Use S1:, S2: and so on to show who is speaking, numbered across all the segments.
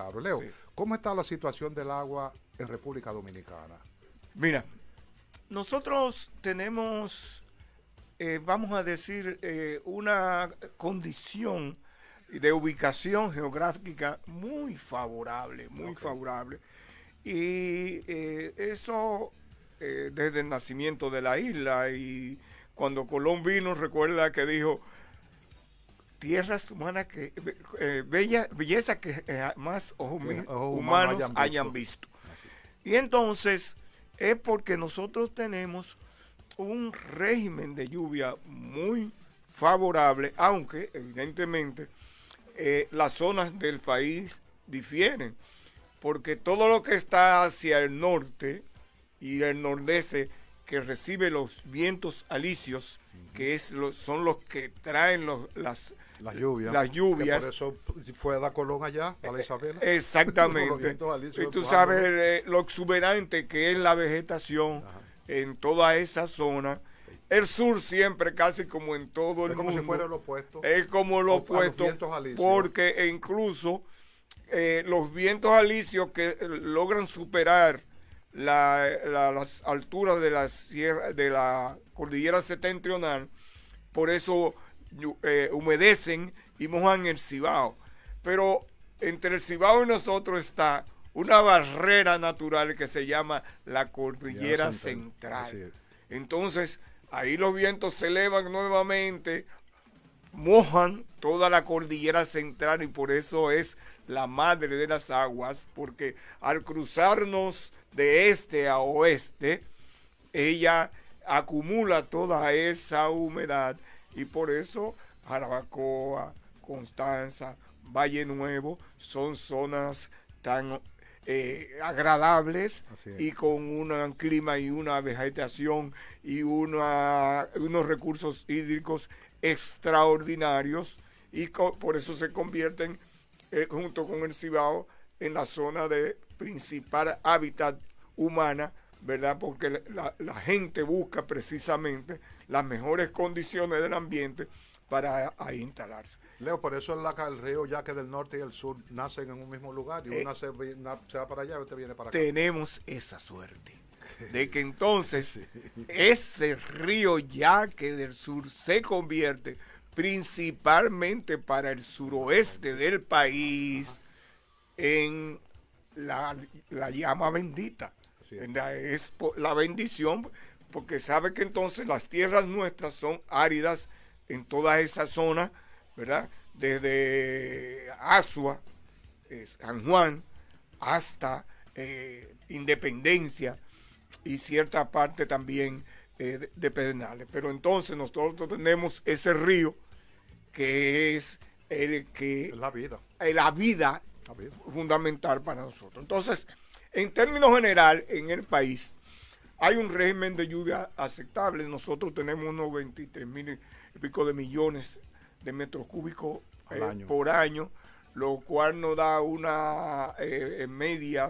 S1: Claro, Leo,
S2: Sí.
S1: ¿cómo está la situación del agua en República Dominicana?
S2: Mira, nosotros tenemos, vamos a decir, una condición de ubicación geográfica muy favorable, muy
S1: Ok.
S2: favorable. Y eso desde el nacimiento de la isla y cuando Colón vino, recuerda que dijo, tierras humanas que, belleza que más ojos
S1: Que ojos humanos
S2: humanos
S1: hayan
S2: hayan
S1: visto.
S2: visto.
S1: Así.
S2: Y entonces es porque nosotros tenemos un régimen de lluvia muy favorable, aunque evidentemente las zonas del país difieren, porque todo lo que está hacia el norte y el nordeste que recibe los vientos alisios, que son los que traen
S1: La lluvia.
S2: las
S1: Que por
S2: lluvias.
S1: eso fue a dar Colón allá, a la Isabela. Por los
S2: Exactamente.
S1: vientos alisios
S2: Y tú
S1: empujándolo.
S2: sabes lo exuberante que es la vegetación
S1: Ajá.
S2: en toda esa zona. El sur siempre, casi como en todo el
S1: Es como
S2: mundo,
S1: si fuera lo opuesto.
S2: es como lo
S1: A los
S2: opuesto,
S1: vientos alisios.
S2: porque incluso los vientos alisios que logran superar las alturas de la sierra, de la cordillera septentrional, por eso humedecen y mojan el Cibao. Pero entre el Cibao y nosotros está una barrera natural que se llama la cordillera
S1: Así
S2: central.
S1: es.
S2: Entonces, ahí los vientos se elevan nuevamente, mojan toda la cordillera central y por eso es la madre de las aguas, porque al cruzarnos de este a oeste, ella acumula toda esa humedad y por eso Jarabacoa, Constanza, Valle Nuevo son zonas tan agradables y con un clima y una vegetación y unos recursos hídricos extraordinarios y por eso se convierten junto con el Cibao en la zona de principal hábitat humana, ¿verdad? Porque la gente busca precisamente las mejores condiciones del ambiente para ahí instalarse.
S1: Leo, por eso el río Yaque del norte y el sur nacen en un mismo lugar y una se va para allá y otra viene para acá.
S2: Tenemos esa suerte de que entonces ese río Yaque del sur se convierte principalmente para el suroeste del país en la llama bendita. Es la bendición, porque sabe que entonces las tierras nuestras son áridas en toda esa zona, ¿verdad? Desde Asua, San Juan, hasta Independencia y cierta parte también de Pedernales. Pero entonces nosotros tenemos ese río que es el que
S1: la vida.
S2: La vida fundamental para nosotros. Entonces, en términos general, en el país hay un régimen de lluvia aceptable. Nosotros tenemos unos 23,000 y pico de millones de metros cúbicos por año, lo cual nos da una media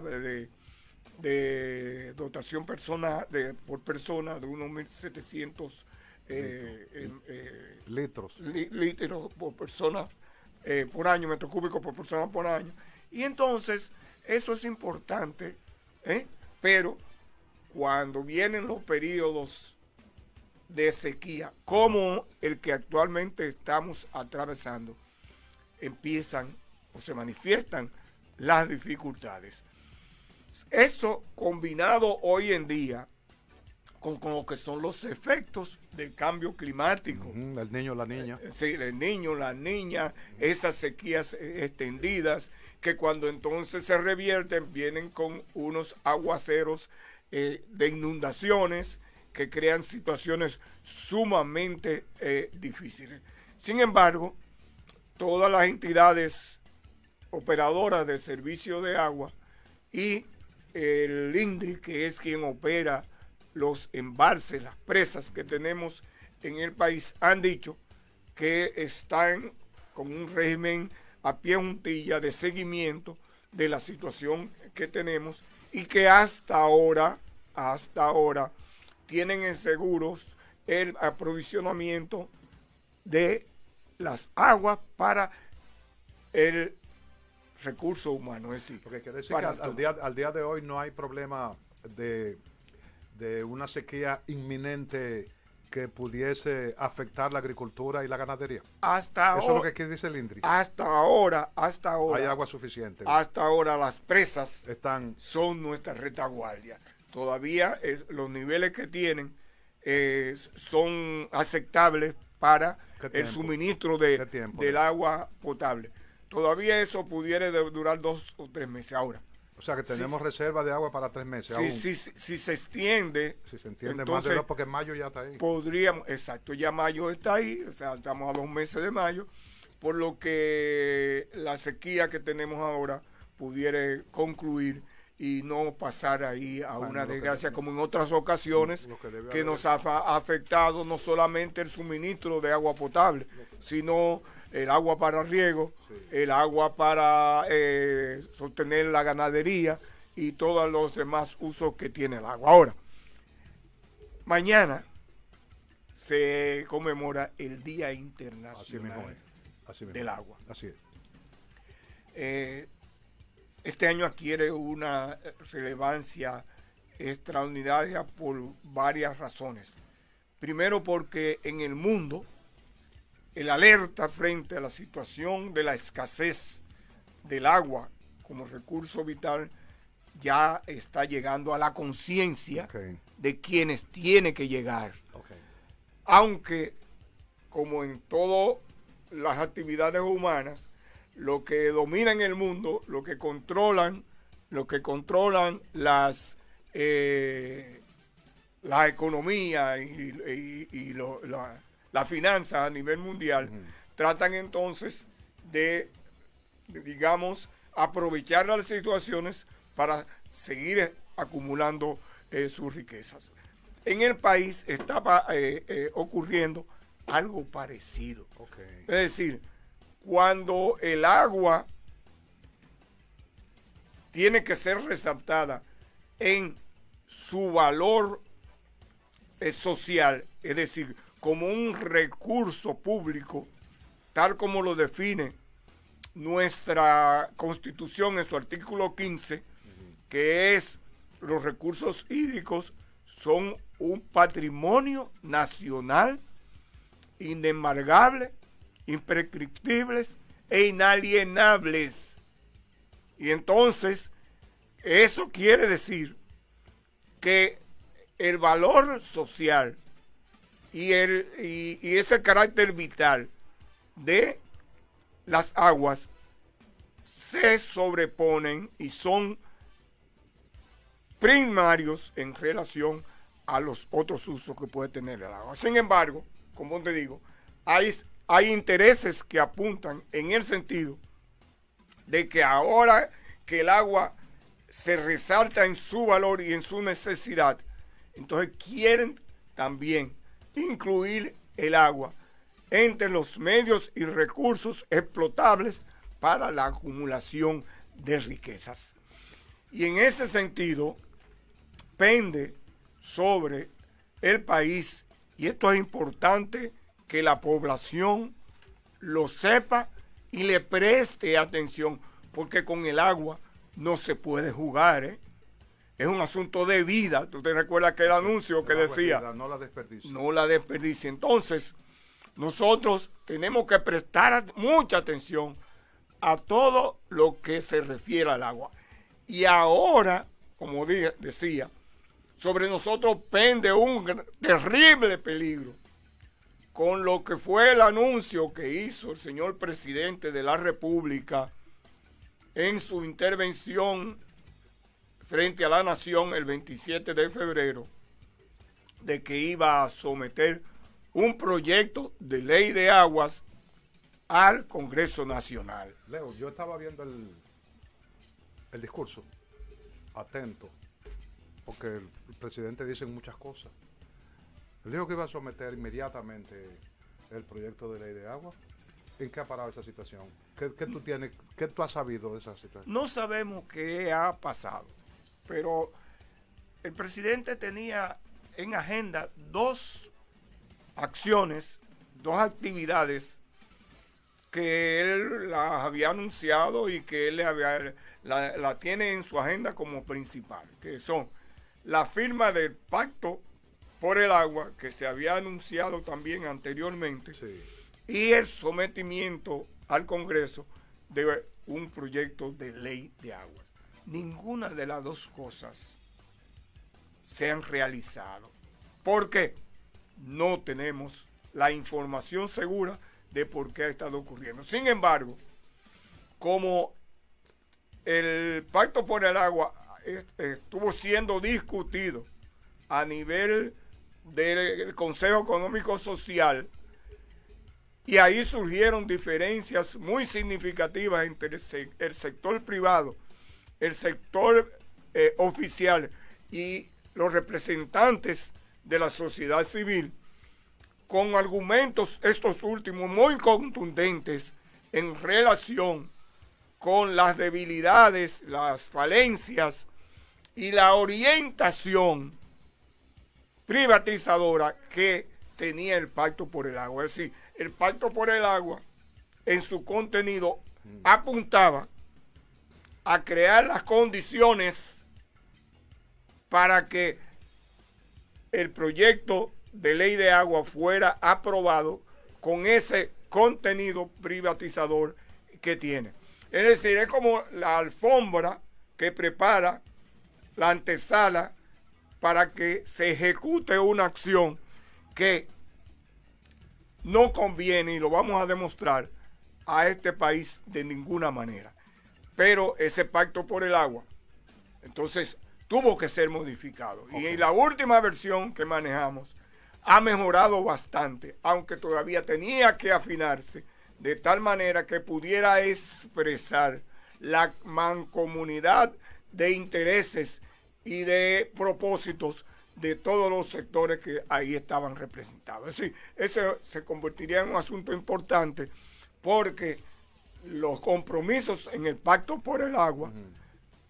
S2: de dotación por persona de unos 1.700
S1: litros
S2: por persona por año, metros cúbicos por persona por año. Y entonces, eso es importante, pero cuando vienen los periodos de sequía, como el que actualmente estamos atravesando, empiezan o se manifiestan las dificultades. Eso combinado hoy en día con lo que son los efectos del cambio climático.
S1: El niño, la niña.
S2: Sí, el niño, la niña, esas sequías extendidas, que cuando entonces se revierten, vienen con unos aguaceros de inundaciones que crean situaciones sumamente difíciles. Sin embargo, todas las entidades operadoras del servicio de agua y el INDRI, que es quien opera los embalses, las presas que tenemos en el país, han dicho que están con un régimen a pie juntilla de seguimiento de la situación que tenemos y que hasta ahora tienen en seguros el aprovisionamiento de las aguas para el recursos humanos. Es decir,
S1: porque quiere decir que al día de hoy no hay problema de una sequía inminente que pudiese afectar la agricultura y la ganadería.
S2: Hasta
S1: Eso es lo que dice el INDRI.
S2: Hasta ahora.
S1: Hay agua suficiente.
S2: Hasta ahora las presas
S1: son
S2: nuestra retaguardia. Todavía los niveles que tienen son aceptables para el suministro del agua potable. Todavía eso pudiera durar 2 o 3 meses. Ahora,
S1: o sea que tenemos reserva de agua para 3 meses.
S2: Si se extiende.
S1: Si se entiende más de lo, porque mayo ya está ahí.
S2: Podríamos, exacto, ya mayo está ahí, o sea, estamos a 2 meses de mayo, por lo que la sequía que tenemos ahora pudiera concluir y no pasar ahí a una desgracia como en otras ocasiones que nos ha afectado no solamente el suministro de agua potable, sino el agua para riego, el agua para sostener la ganadería y todos los demás usos que tiene el agua. Ahora, mañana se conmemora el Día Internacional del Agua.
S1: Así
S2: es. Este año adquiere una relevancia extraordinaria por varias razones. Primero, porque en el mundo el alerta frente a la situación de la escasez del agua como recurso vital ya está llegando a la conciencia de quienes tiene que llegar. Aunque, como en todas las actividades humanas, lo que domina en el mundo, lo que controlan la economía y la finanza a nivel mundial, tratan entonces de, digamos, aprovechar las situaciones para seguir acumulando sus riquezas. En el país está ocurriendo algo parecido. Es decir, cuando el agua tiene que ser resaltada en su valor social, es decir, como un recurso público, tal como lo define nuestra Constitución en su artículo 15, que es los recursos hídricos son un patrimonio nacional inembargable, imprescriptibles e inalienables. Y entonces, eso quiere decir que el valor social y ese carácter vital de las aguas se sobreponen y son primarios en relación a los otros usos que puede tener el agua. Sin embargo, como te digo, hay intereses que apuntan en el sentido de que ahora que el agua se resalta en su valor y en su necesidad, entonces quieren también incluir el agua entre los medios y recursos explotables para la acumulación de riquezas. Y en ese sentido, pende sobre el país, y esto es importante que la población lo sepa y le preste atención, porque con el agua no se puede jugar, ¿eh? Es un asunto de vida. ¿Tú te recuerdas aquel anuncio que decía?
S1: No la desperdicie.
S2: No la desperdicie. Entonces, nosotros tenemos que prestar mucha atención a todo lo que se refiere al agua. Y ahora, como decía, sobre nosotros pende un terrible peligro con lo que fue el anuncio que hizo el señor presidente de la República en su intervención frente a la nación el 27 de febrero, de que iba a someter un proyecto de ley de aguas al Congreso Nacional.
S1: Leo, yo estaba viendo el discurso, atento, porque el presidente dice muchas cosas. Él dijo que iba a someter inmediatamente el proyecto de ley de agua. ¿En qué ha parado esa situación? ¿Qué tú has sabido de esa situación?
S2: No sabemos qué ha pasado, pero el presidente tenía en agenda 2 acciones, 2 actividades que él las había anunciado y que él la tiene en su agenda como principal, que son la firma del pacto por el agua, que se había anunciado también anteriormente,
S1: Sí.
S2: y el sometimiento al Congreso de un proyecto de ley de aguas. Ninguna de las dos cosas se han realizado, porque no tenemos la información segura de por qué ha estado ocurriendo. Sin embargo, como el Pacto por el Agua estuvo siendo discutido a nivel del Consejo Económico Social, y ahí surgieron diferencias muy significativas entre el sector privado, el sector oficial y los representantes de la sociedad civil, con argumentos estos últimos muy contundentes en relación con las debilidades, las falencias y la orientación privatizadora que tenía el Pacto por el Agua. Es decir, el Pacto por el Agua en su contenido apuntaba a crear las condiciones para que el proyecto de ley de agua fuera aprobado con ese contenido privatizador que tiene. Es decir, es como la alfombra que prepara la antesala para que se ejecute una acción que no conviene, y lo vamos a demostrar, a este país de ninguna manera. Pero ese pacto por el agua, entonces, tuvo que ser modificado. Okay. Y la última versión que manejamos ha mejorado bastante, aunque todavía tenía que afinarse, de tal manera que pudiera expresar la mancomunidad de intereses y de propósitos de todos los sectores que ahí estaban representados. Es decir, eso se convertiría en un asunto importante, porque los compromisos en el Pacto por el Agua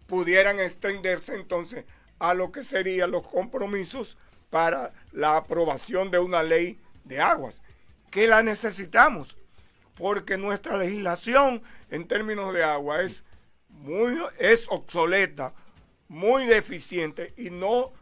S2: pudieran extenderse entonces a lo que serían los compromisos para la aprobación de una ley de aguas, que la necesitamos, porque nuestra legislación en términos de agua es obsoleta, muy deficiente y no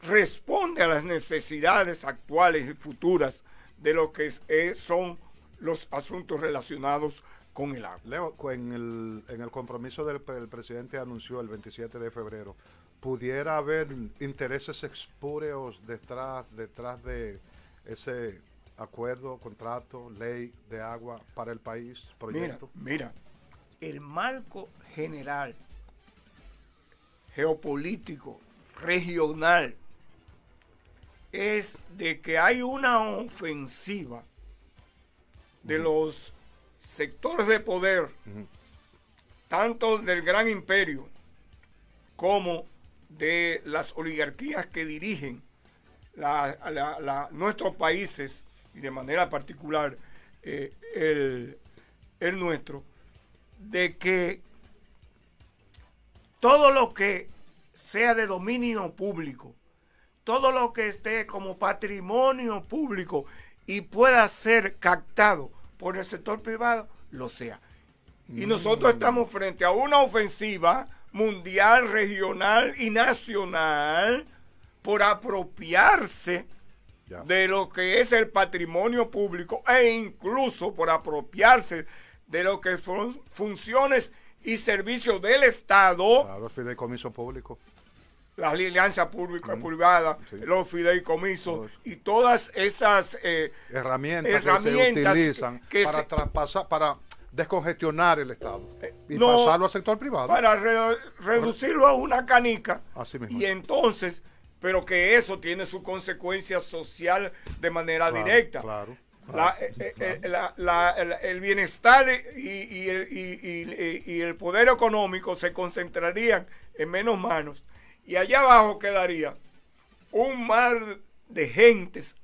S2: responde a las necesidades actuales y futuras de lo que son los asuntos relacionados con el agua.
S1: Leo, en el compromiso del presidente anunció el 27 de febrero, ¿pudiera haber intereses espúreos detrás de ese acuerdo, contrato, ley de agua para el país, proyecto?
S2: Mira, el marco general, geopolítico, regional, es de que hay una ofensiva de los sectores de poder, tanto del gran imperio como de las oligarquías que dirigen nuestros países, y de manera particular el nuestro, de que todo lo que sea de dominio público, todo lo que esté como patrimonio público y pueda ser captado por el sector privado, lo sea. Y nosotros estamos frente a una ofensiva mundial, regional y nacional por apropiarse de lo que es el patrimonio público, e incluso por apropiarse de lo que son funciones y servicios del Estado.
S1: Claro, el fideicomiso público,
S2: las alianzas públicas privadas, sí, los fideicomisos y todas esas
S1: herramientas que se utilizan para traspasar, para descongestionar el Estado y pasarlo al sector privado.
S2: Para reducirlo a una canica.
S1: Así mismo.
S2: Y entonces, pero que eso tiene su consecuencia social de manera directa.
S1: Claro.
S2: El bienestar y el poder económico se concentrarían en menos manos, y allá abajo quedaría un mar de gentes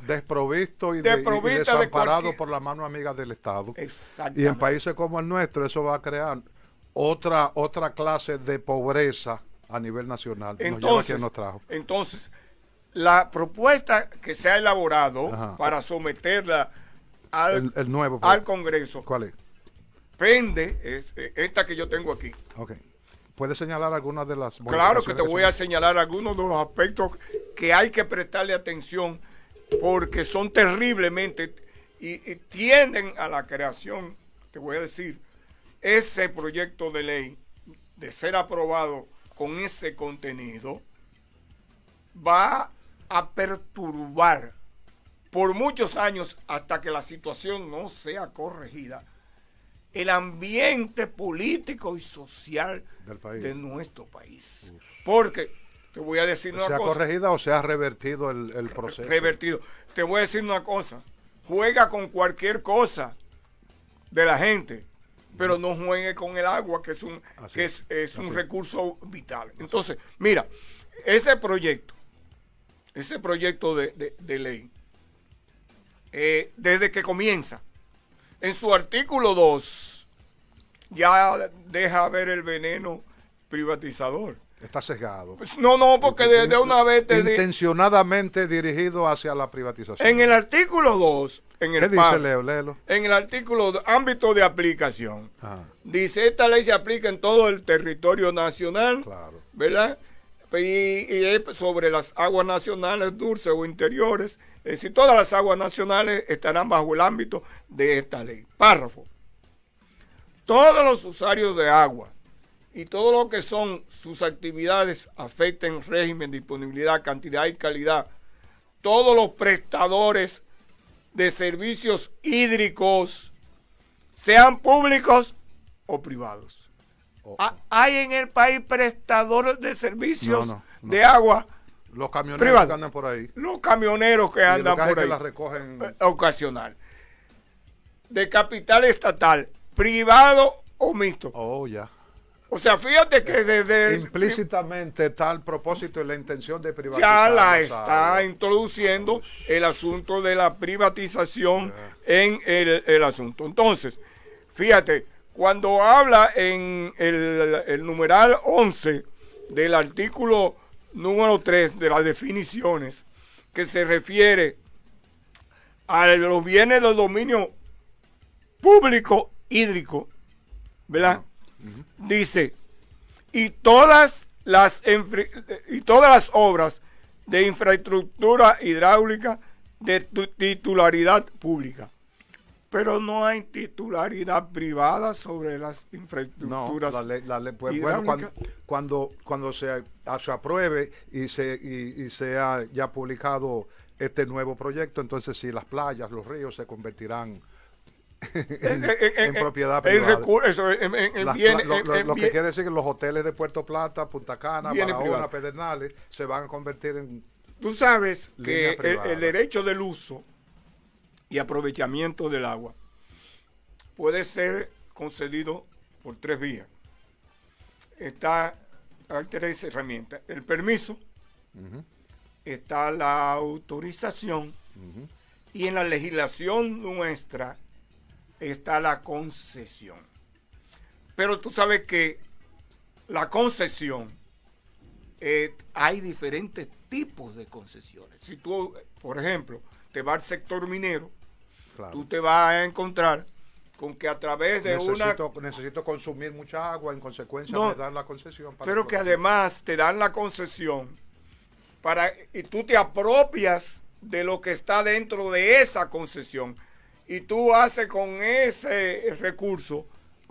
S1: desprovisto y desamparado por la mano amiga del Estado.
S2: Exactamente.
S1: Y en países como el nuestro eso va a crear otra clase de pobreza a nivel nacional.
S2: Entonces, la propuesta que se ha elaborado para someterla
S1: el nuevo
S2: al Congreso.
S1: ¿Cuál es?
S2: Pende, es esta que yo tengo aquí.
S1: Ok. ¿Puedes señalar algunas de las
S2: Claro que te voy a
S1: son?
S2: señalar algunos de los aspectos que hay que prestarle atención porque son terriblemente y tienden a la creación, te voy a decir, ese proyecto de ley de ser aprobado con ese contenido va a perturbar por muchos años hasta que la situación no sea corregida el ambiente político y social
S1: Del país.
S2: de nuestro país. Porque, te voy a decir una
S1: ¿Se ha
S2: cosa.
S1: corregida o se ha revertido el proceso?
S2: Revertido. Te voy a decir una cosa. Juega con cualquier cosa de la gente, pero no juegue con el agua, que es un recurso vital. Entonces, mira, ese proyecto de ley, desde que comienza, en su artículo 2, ya deja ver el veneno privatizador.
S1: Está sesgado.
S2: Pues no, porque de una vez
S1: intencionadamente dirigido hacia la privatización.
S2: En el artículo 2, en el
S1: ¿Qué dice Leo? Léelo.
S2: En el artículo ámbito de aplicación, dice, esta ley se aplica en todo el territorio nacional,
S1: Claro.
S2: ¿verdad? Y es sobre las aguas nacionales dulces o interiores, es decir, todas las aguas nacionales estarán bajo el ámbito de esta ley. Párrafo. Todos los usuarios de agua y todo lo que son sus actividades afecten régimen, disponibilidad, cantidad y calidad. Todos los prestadores de servicios hídricos, sean públicos o privados. ¿Hay en el país prestadores de servicios de agua?
S1: Los camioneros
S2: privados
S1: que andan por ahí.
S2: Los camioneros que andan por ahí.
S1: Que las recogen.
S2: Ocasional. De capital estatal, privado o mixto.
S1: Oh, ya.
S2: O sea, fíjate que desde...
S1: Implícitamente está el propósito y la intención de privatizar.
S2: Ya la está introduciendo el asunto de la privatización en el asunto. Entonces, fíjate, cuando habla en el numeral 11 del artículo número 3 de las definiciones, que se refiere a los bienes de dominio público hídrico, ¿verdad? Dice, y todas las obras de infraestructura hidráulica de titularidad pública. Pero no hay titularidad privada sobre las infraestructuras.
S1: No, pues, bueno, cuando se apruebe y sea ya publicado este nuevo proyecto, entonces sí, las playas, los ríos se convertirán en propiedad privada. Lo que quiere decir que los hoteles de Puerto Plata, Punta Cana, Barahona, Pedernales se van a convertir en...
S2: Tú sabes que el derecho del uso y aprovechamiento del agua puede ser concedido por 3 vías. Hay 3 herramientas. El permiso, está la autorización y en la legislación nuestra está la concesión. Pero tú sabes que la concesión, hay diferentes tipos de concesiones. Si tú, por ejemplo, te vas al sector minero, claro, tú te vas a encontrar con que a través de
S1: necesito consumir mucha agua, en consecuencia me dan la concesión.
S2: Pero que además te dan la concesión y tú te apropias de lo que está dentro de esa concesión. Y tú haces con ese recurso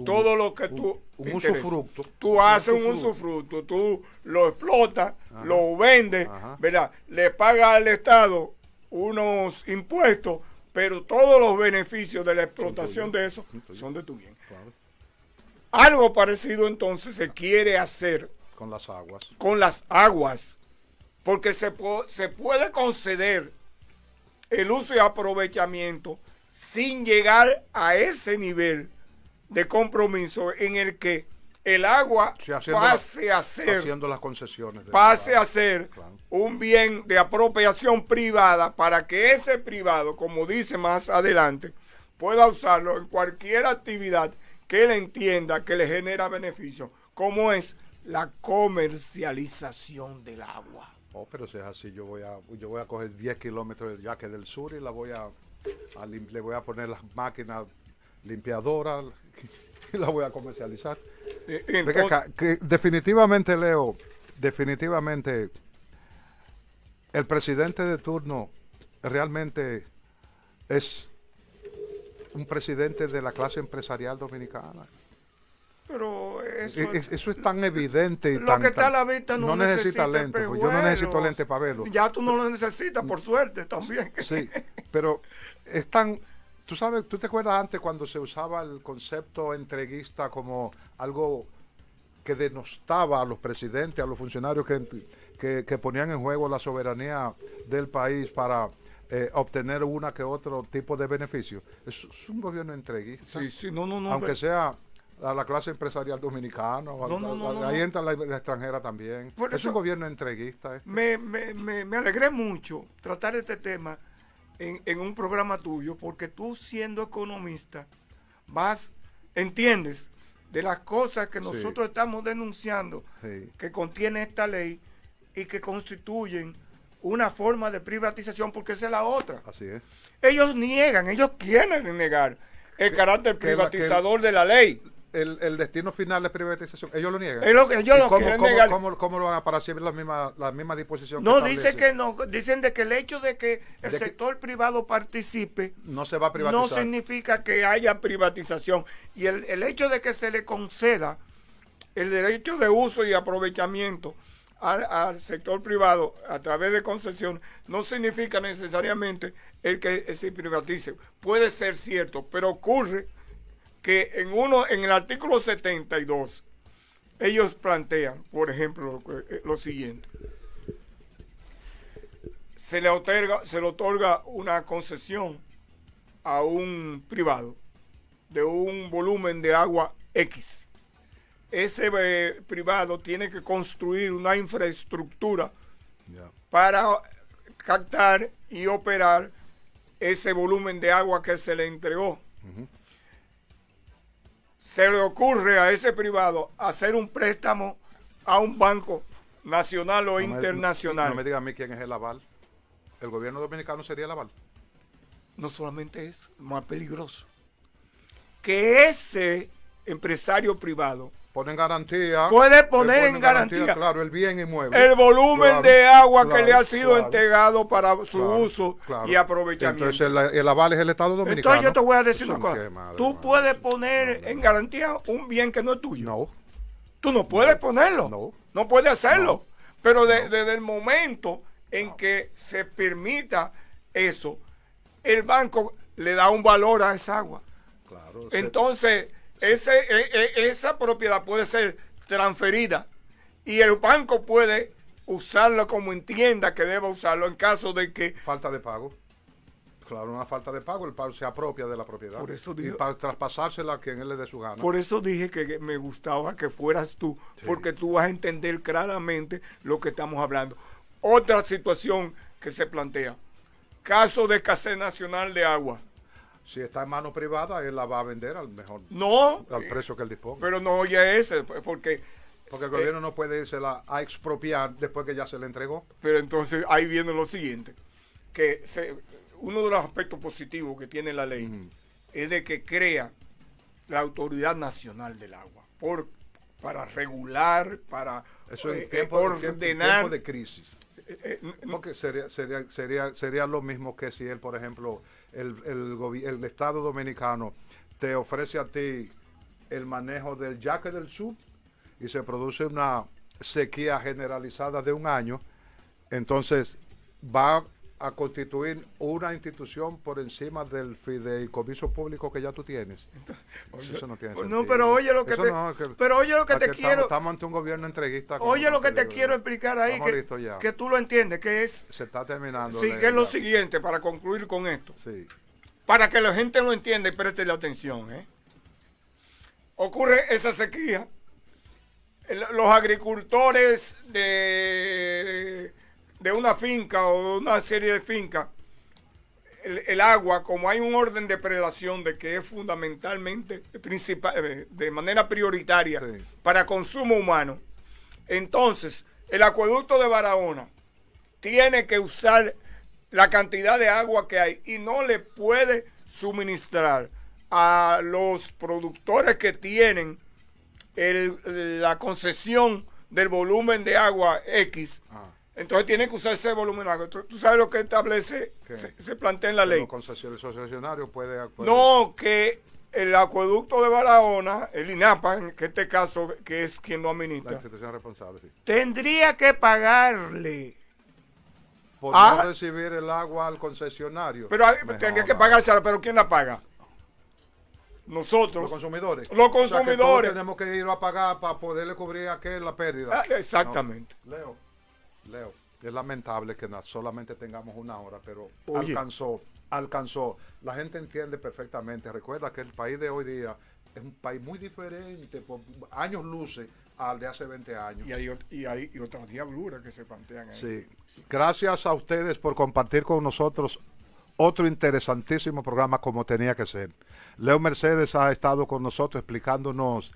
S2: todo lo que tú...
S1: Un usufructo.
S2: Tú haces un usufructo, tú lo explotas, lo vendes, ¿verdad? Le pagas al Estado unos impuestos, pero todos los beneficios de la explotación de eso son de tu bien. Claro. Algo parecido entonces se quiere hacer
S1: con las aguas.
S2: Con las aguas, porque se puede conceder el uso y aprovechamiento sin llegar a ese nivel de compromiso en el que el agua pase a ser un bien de apropiación privada para que ese privado, como dice más adelante, pueda usarlo en cualquier actividad que él entienda que le genera beneficio, como es la comercialización del agua.
S1: Pero si es así, yo voy a coger 10 kilómetros del Yaque del Sur y la voy a le voy a poner las máquinas limpiadoras y las voy a comercializar.
S2: Entonces,
S1: Que definitivamente, Leo, definitivamente el presidente de turno realmente es un presidente de la clase empresarial dominicana.
S2: pero
S1: Eso es tan evidente. Y
S2: lo
S1: tan,
S2: que está a la vista no
S1: necesita lente. Pues yo no necesito
S2: espejuelos.
S1: lente para verlo.
S2: Ya tú no lo necesitas, por suerte, también.
S1: Sí, pero es tan... Tú sabes, ¿tú te acuerdas antes cuando se usaba el concepto entreguista como algo que denostaba a los presidentes, a los funcionarios que ponían en juego la soberanía del país para obtener una que otro tipo de beneficio? Es un gobierno entreguista.
S2: Sí, sí, no,
S1: Aunque sea a la clase empresarial dominicana, ahí entra la extranjera también.
S2: Por
S1: Es
S2: eso
S1: un gobierno entreguista.
S2: me alegré mucho tratar este tema en un programa tuyo, porque tú, siendo economista, entiendes de las cosas que nosotros estamos denunciando, que contiene esta ley y que constituyen una forma de privatización, porque esa es la otra.
S1: Así es.
S2: Ellos quieren negar el carácter privatizador de la ley.
S1: El destino final es privatización. Ellos lo niegan.
S2: Es lo que ellos lo quieren negar.
S1: ¿Cómo lo van a para recibir la misma disposición?
S2: No, dice que no. Dicen de que el hecho de que el sector privado participe
S1: no se va a privatizar.
S2: No significa que haya privatización. Y el hecho de que se le conceda el derecho de uso y aprovechamiento al sector privado a través de concesión no significa necesariamente el que se privatice. Puede ser cierto, pero ocurre que en el artículo 72 ellos plantean, por ejemplo, lo siguiente: se le otorga una concesión a un privado de un volumen de agua X. Ese privado tiene que construir una infraestructura para captar y operar ese volumen de agua que se le entregó. Se le ocurre a ese privado hacer un préstamo a un banco nacional o internacional.
S1: No me diga a mí quién es el aval. ¿El gobierno dominicano sería el aval?
S2: No solamente es más peligroso, que ese empresario privado
S1: pone en garantía.
S2: Puede poner en garantía,
S1: claro, el bien inmueble.
S2: El volumen de agua que le ha sido entregado para su uso y aprovechamiento.
S1: Entonces el aval es el Estado dominicano.
S2: Entonces yo te voy a decir una cosa. Tú puedes poner en garantía un bien que no es tuyo.
S1: No.
S2: Tú no puedes ponerlo.
S1: No.
S2: No puedes hacerlo. Pero desde el momento en que se permita eso, el banco le da un valor a esa agua.
S1: Claro.
S2: Entonces esa propiedad puede ser transferida y el banco puede usarlo como entienda que deba usarlo en caso de que...
S1: Falta de pago. Claro, una falta de pago, el pago se apropia de la propiedad.
S2: Por eso
S1: y para traspasársela a quien él le dé su gana.
S2: Por eso dije que me gustaba que fueras tú, porque tú vas a entender claramente lo que estamos hablando. Otra situación que se plantea: caso de escasez nacional de agua.
S1: Si está en mano privada, él la va a vender al mejor.
S2: No.
S1: Al precio que él disponga.
S2: Pero no oye ese, porque
S1: el gobierno no puede irse a expropiar después que ya se le entregó.
S2: Pero entonces ahí viene lo siguiente, que uno de los aspectos positivos que tiene la ley es de que crea la Autoridad Nacional del Agua para regular, para
S1: eso en
S2: ordenar.
S1: tiempo de crisis. Porque sería lo mismo que si él, por ejemplo, el Estado Dominicano te ofrece a ti el manejo del yaque del sur y se produce una sequía generalizada de un año, entonces va a constituir una institución por encima del fideicomiso público que ya tú tienes. Eso no tiene sentido.
S2: No, pero oye lo que te quiero.
S1: Estamos ante un gobierno entreguista.
S2: Oye lo que te quiero explicar ahí, que tú lo entiendes, que es...
S1: Se está terminando.
S2: Sí, que es lo siguiente, para concluir con esto.
S1: Sí.
S2: Para que la gente lo entienda y preste la atención. Ocurre esa sequía. Los agricultores de una finca o de una serie de fincas, el agua, como hay un orden de prelación de que es fundamentalmente principal, de manera prioritaria para consumo humano, entonces el acueducto de Barahona tiene que usar la cantidad de agua que hay y no le puede suministrar a los productores que tienen la concesión del volumen de agua X, entonces tiene que usar ese volumen de agua. ¿Tú sabes lo que establece, se plantea en la ley?
S1: Los concesionarios puede...
S2: No, que el acueducto de Barahona, el INAPA, en este caso, que es quien lo administra,
S1: la institución responsable, sí,
S2: tendría que pagarle
S1: por no recibir el agua al concesionario.
S2: Pero tendría que pagársela, pero ¿quién la paga? Nosotros.
S1: Los consumidores.
S2: Los consumidores.
S1: O sea, que todos tenemos que ir a pagar para poderle cubrir a la pérdida.
S2: Exactamente.
S1: No. Leo, es lamentable que solamente tengamos una hora, pero
S2: Oye,
S1: alcanzó. La gente entiende perfectamente. Recuerda que el país de hoy día es un país muy diferente, por años luce al de hace 20 años.
S2: Y hay otras diabluras que se plantean ahí.
S1: Sí. Gracias a ustedes por compartir con nosotros otro interesantísimo programa como tenía que ser. Leo Mercedes ha estado con nosotros explicándonos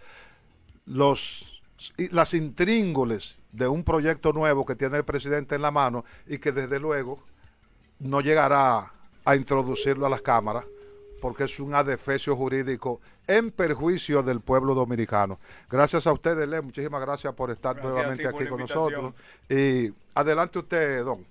S1: las intríngules de un proyecto nuevo que tiene el presidente en la mano y que desde luego no llegará a introducirlo a las cámaras porque es un adefesio jurídico en perjuicio del pueblo dominicano. Gracias a ustedes, Leo, muchísimas gracias por estar nuevamente aquí con nosotros. Y adelante usted, don.